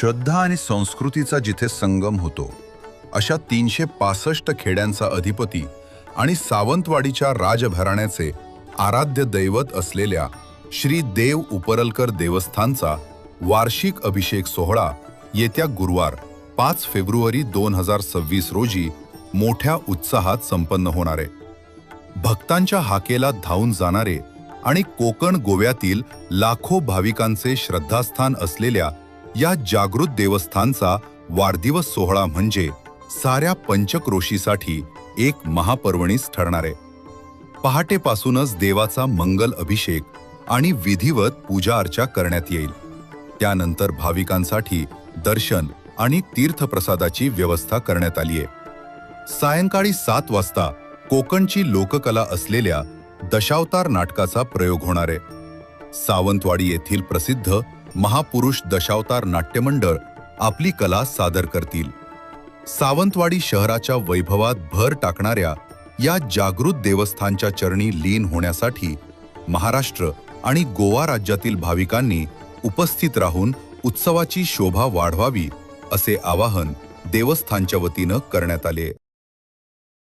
श्रद्धा आणि संस्कृतीचा जिथे संगम होतो, अशा 365 खेड्यांचा अधिपती आणि सावंतवाडीच्या राजघराण्याचे आराध्य दैवत असलेल्या श्री देव उपरलकर देवस्थानचा वार्षिक अभिषेक सोहळा येत्या गुरुवार 5 फेब्रुवारी 2026 रोजी मोठ्या उत्साहात संपन्न होणार आहे. भक्तांच्या हाकेला धावून जाणारे आणि कोकण गोव्यातील लाखो भाविकांचे श्रद्धास्थान असलेल्या या जागृत देवस्थानचा वाढदिवस सोहळा म्हणजे साऱ्या पंचक्रोशीसाठी एक महापर्वणीच ठरणार आहे. पहाटेपासूनच देवाचा मंगल अभिषेक आणि विधिवत पूजा अर्चा करण्यात येईल. त्यानंतर भाविकांसाठी दर्शन आणि तीर्थप्रसादाची व्यवस्था करण्यात आली आहे. सायंकाळी 7 वाजता कोकणची लोककला असलेल्या दशावतार नाटकाचा प्रयोग होणार आहे. सावंतवाडी येथील प्रसिद्ध महापुरुष दशावतार नाट्यमंडळ आपली कला सादर करतील. सावंतवाडी शहराच्या वैभवात भर टाकणाऱ्या या जागृत देवस्थानच्या चरणी लीन होण्यासाठी महाराष्ट्र आणि गोवा राज्यातील भाविकांनी उपस्थित राहून उत्सवाची शोभा वाढवावी असे आवाहन देवस्थानच्या वतीनं करण्यात आले.